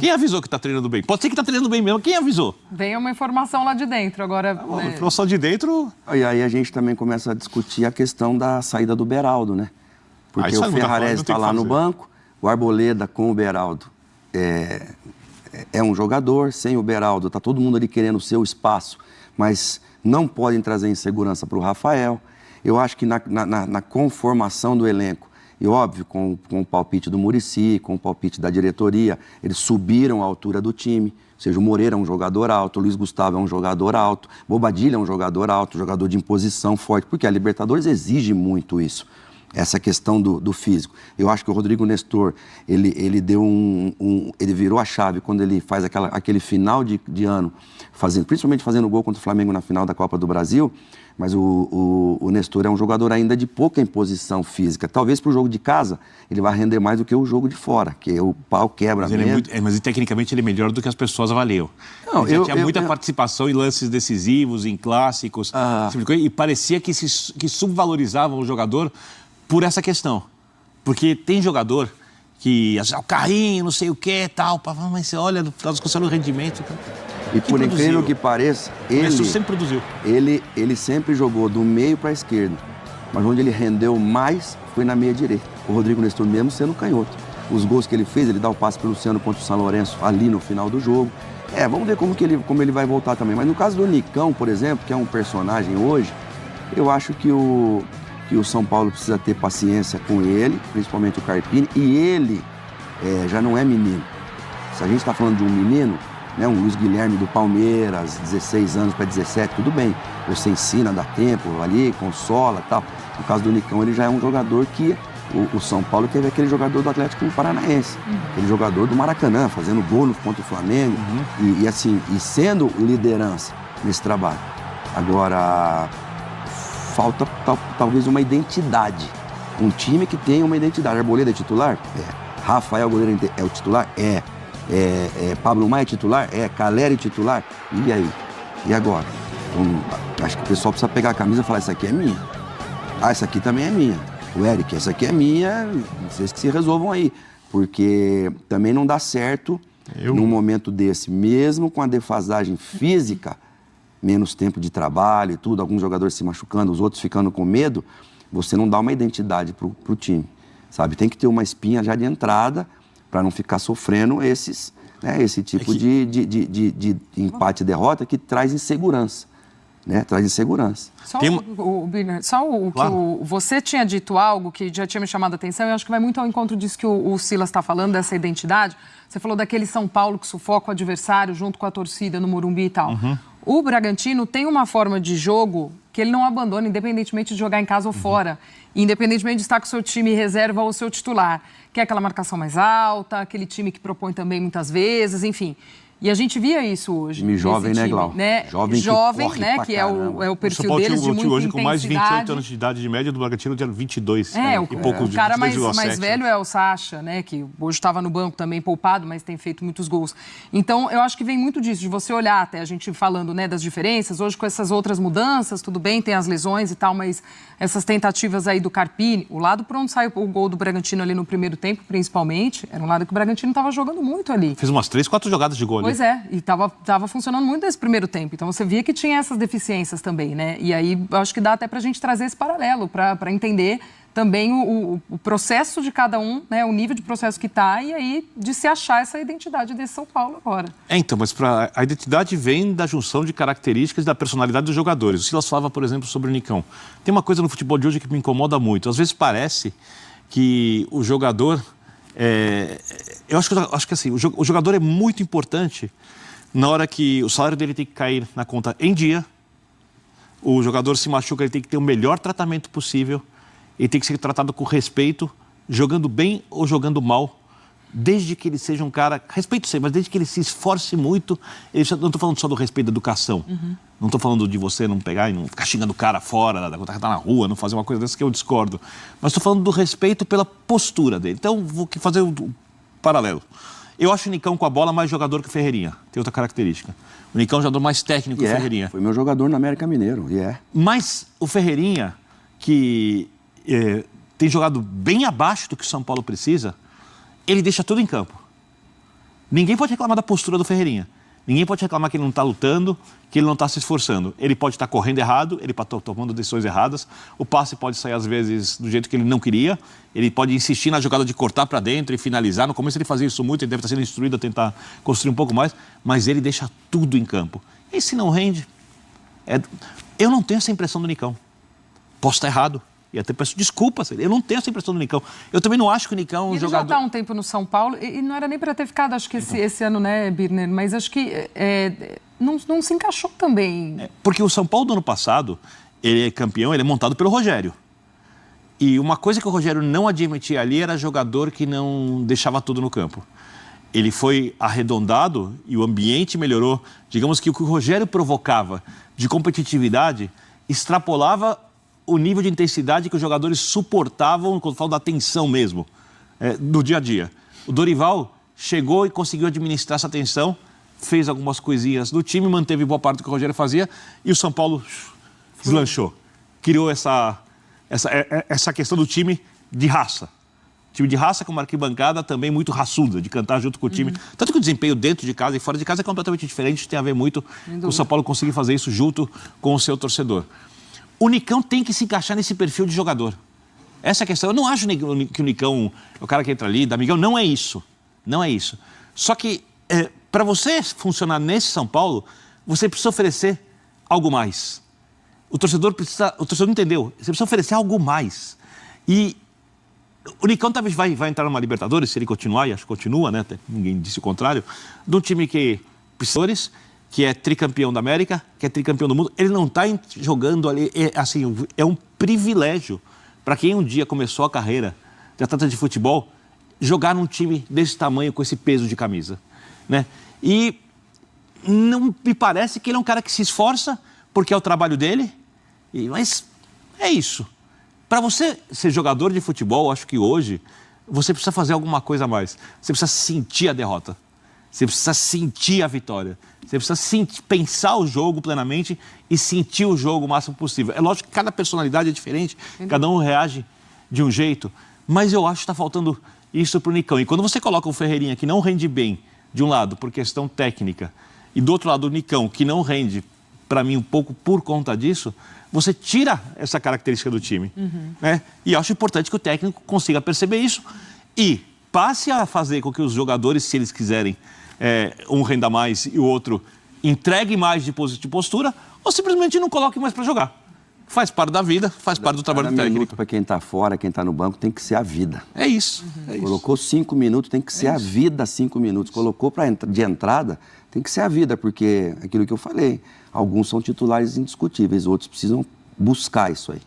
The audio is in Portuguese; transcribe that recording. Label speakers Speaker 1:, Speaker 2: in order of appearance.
Speaker 1: Quem avisou que está treinando bem? Pode ser que está treinando bem mesmo. Quem avisou?
Speaker 2: Vem uma informação lá de dentro. Agora...
Speaker 1: Uma informação de dentro...
Speaker 3: E aí a gente também começa a discutir a questão da saída do Beraldo, né? Porque o Ferrarese está lá no banco, o Arboleda com o Beraldo é um jogador, sem o Beraldo está todo mundo ali querendo o seu espaço, mas não podem trazer insegurança para o Rafael. Eu acho que na conformação do elenco, e óbvio, com o palpite do Muricy, com o palpite da diretoria, eles subiram a altura do time. Ou seja, o Moreira é um jogador alto, o Luiz Gustavo é um jogador alto, Bobadilla é um jogador alto, jogador de imposição forte, porque a Libertadores exige muito isso, essa questão do físico. Eu acho que o Rodrigo Nestor, ele deu ele virou a chave quando ele faz aquele final de ano, principalmente fazendo gol contra o Flamengo na final da Copa do Brasil. Mas o Nestor é um jogador ainda de pouca imposição física. Talvez para o jogo de casa ele vai render mais do que o jogo de fora, que o pau quebra mesmo.
Speaker 1: Mas tecnicamente ele é melhor do que as pessoas avaliam. Não, ele tinha muita participação em lances decisivos, em clássicos, e parecia que subvalorizavam o jogador por essa questão. Porque tem jogador que o carrinho, não sei o que, tal, mas você olha, no rendimento...
Speaker 3: E por incrível que pareça, ele
Speaker 1: sempre produziu.
Speaker 3: Ele sempre jogou do meio para a esquerda, mas onde ele rendeu mais foi na meia direita. O Rodrigo Nestor mesmo sendo canhoto. Os gols que ele fez, ele dá o passe para o Luciano contra o São Lourenço ali no final do jogo. Vamos ver como ele vai voltar também. Mas no caso do Nicão, por exemplo, que é um personagem hoje, eu acho que o São Paulo precisa ter paciência com ele, principalmente o Carpini, e ele já não é menino. Se a gente está falando de um menino, né, um Luiz Guilherme do Palmeiras, 16 anos para 17, tudo bem. Você ensina, dá tempo ali, consola e tal. No caso do Nicão, ele já é um jogador que o São Paulo teve aquele jogador do Atlético Paranaense, aquele jogador do Maracanã, fazendo gol contra o Flamengo e sendo liderança nesse trabalho. Agora, falta talvez uma identidade. Um time que tenha uma identidade. Arboleda é titular? Rafael Goleiro é o titular? Pablo Maia é titular? Caleri é titular? E aí? E agora? Então, acho que o pessoal precisa pegar a camisa e falar, essa aqui é minha. Essa aqui também é minha. O Eric, essa aqui é minha, vocês que se resolvam aí. Porque também não dá certo num momento desse, mesmo com a defasagem física, menos tempo de trabalho e tudo, alguns jogadores se machucando, os outros ficando com medo, você não dá uma identidade pro time, sabe? Tem que ter uma espinha já de entrada, para não ficar sofrendo esse tipo de empate e derrota que traz insegurança, né? Traz insegurança.
Speaker 2: Você tinha dito algo que já tinha me chamado a atenção, e eu acho que vai muito ao encontro disso que o Silas está falando, dessa identidade. Você falou daquele São Paulo que sufoca o adversário junto com a torcida no Morumbi e tal. O Bragantino tem uma forma de jogo que ele não abandona, independentemente de jogar em casa ou fora. Independentemente de estar com o seu time reserva ou o seu titular. Que é aquela marcação mais alta, aquele time que propõe também muitas vezes, enfim. E a gente via isso hoje.
Speaker 3: Time jovem, né, Glau?
Speaker 2: Jovem, né, que é o perfil deles de muita
Speaker 1: hoje
Speaker 2: intensidade.
Speaker 1: com mais de 28 anos de idade de média, do Bragantino tinha 22.
Speaker 2: O cara mais velho é o Sacha, né, que hoje estava no banco também poupado, mas tem feito muitos gols. Então, eu acho que vem muito disso, de você olhar até a gente falando, né, das diferenças. Hoje, com essas outras mudanças, tudo bem, tem as lesões e tal, mas essas tentativas aí do Carpini, o lado por onde saiu o gol do Bragantino ali no primeiro tempo, principalmente, era um lado que o Bragantino estava jogando muito ali.
Speaker 1: Fez umas 3, 4 jogadas de gol ali.
Speaker 2: Pois e estava funcionando muito nesse primeiro tempo. Então, você via que tinha essas deficiências também, né? E aí, eu acho que dá até para a gente trazer esse paralelo, para entender também o processo de cada um, né? O nível de processo que está, e aí de se achar essa identidade desse São Paulo agora.
Speaker 1: Então, mas a identidade vem da junção de características e da personalidade dos jogadores. O Silas falava, por exemplo, sobre o Nicão. Tem uma coisa no futebol de hoje que me incomoda muito. Às vezes parece que o jogador... Eu acho que assim, o jogador é muito importante na hora que o salário dele tem que cair na conta em dia, o jogador se machuca, ele tem que ter o melhor tratamento possível, ele tem que ser tratado com respeito, jogando bem ou jogando mal, desde que ele seja um cara, respeito sempre, mas desde que ele se esforce muito. Não estou falando só do respeito da educação, não estou falando de você não pegar e não ficar xingando o cara fora, da tá na rua, não fazer uma coisa dessa que eu discordo, mas estou falando do respeito pela postura dele. Então, vou fazer um paralelo. Eu acho o Nicão com a bola mais jogador que o Ferreirinha. Tem outra característica. O Nicão é um jogador mais técnico que o Ferreirinha.
Speaker 3: Foi meu jogador no América Mineiro,
Speaker 1: Mas o Ferreirinha, que tem jogado bem abaixo do que o São Paulo precisa, ele deixa tudo em campo. Ninguém pode reclamar da postura do Ferreirinha. Ninguém pode reclamar que ele não está lutando, que ele não está se esforçando. Ele pode estar correndo errado, ele pode estar tomando decisões erradas, o passe pode sair às vezes do jeito que ele não queria, ele pode insistir na jogada de cortar para dentro e finalizar. No começo ele fazia isso muito, ele deve estar sendo instruído a tentar construir um pouco mais, mas ele deixa tudo em campo. E se não rende? Eu não tenho essa impressão do Nicão. Posso estar errado. E até peço desculpas, eu não tenho essa impressão do Nicão. Eu também não acho que o Nicão é um jogador...
Speaker 2: Ele já está há um tempo no São Paulo e não era nem para ter ficado, acho que esse ano, né, Birner? Mas acho que não se encaixou também.
Speaker 1: Porque o São Paulo do ano passado, ele é campeão, ele é montado pelo Rogério. E uma coisa que o Rogério não admitia ali era jogador que não deixava tudo no campo. Ele foi arredondado e o ambiente melhorou. Digamos que o Rogério provocava de competitividade extrapolava o nível de intensidade que os jogadores suportavam, quando falo da tensão mesmo, do dia a dia. O Dorival chegou e conseguiu administrar essa tensão, fez algumas coisinhas no time, manteve boa parte do que o Rogério fazia e o São Paulo deslanchou. Criou essa questão do time de raça. Time de raça com uma arquibancada também muito raçuda, de cantar junto com o time. Tanto que o desempenho dentro de casa e fora de casa é completamente diferente, tem a ver muito com o São Paulo conseguir fazer isso junto com o seu torcedor. O Nicão tem que se encaixar nesse perfil de jogador. Essa é a questão. Eu não acho que o Nicão é o cara que entra ali, dá migué. Não é isso. Não é isso. Só que, para você funcionar nesse São Paulo, você precisa oferecer algo mais. O torcedor não entendeu. Você precisa oferecer algo mais. E o Nicão talvez vai entrar numa Libertadores, se ele continuar, e acho que continua, né? Ninguém disse o contrário, de um time que é tricampeão da América, que é tricampeão do mundo, ele não está jogando ali, é um privilégio para quem um dia começou a carreira de atleta de futebol, jogar num time desse tamanho, com esse peso de camisa, né? E não me parece que ele é um cara que se esforça, porque é o trabalho dele, mas é isso. Para você ser jogador de futebol, acho que hoje, você precisa fazer alguma coisa a mais. Você precisa sentir a derrota. Você precisa sentir a vitória. Você precisa pensar o jogo plenamente e sentir o jogo o máximo possível. É lógico que cada personalidade é diferente, cada um reage de um jeito, mas eu acho que está faltando isso para o Nicão. E quando você coloca um Ferreirinha que não rende bem, de um lado, por questão técnica, e do outro lado o Nicão, que não rende, para mim, um pouco por conta disso, você tira essa característica do time. Né? E acho importante que o técnico consiga perceber isso e passe a fazer com que os jogadores, se eles quiserem, um renda mais e o outro entregue mais de postura, ou simplesmente não coloque mais para jogar. Faz parte da vida, faz parte do trabalho do técnico.
Speaker 3: Para quem está fora, quem está no banco, tem que ser a vida.
Speaker 1: É isso.
Speaker 3: Colocou 5 minutos, tem que ser a vida 5 minutos. Colocou de entrada, tem que ser a vida, porque aquilo que eu falei, alguns são titulares indiscutíveis, outros precisam buscar isso aí.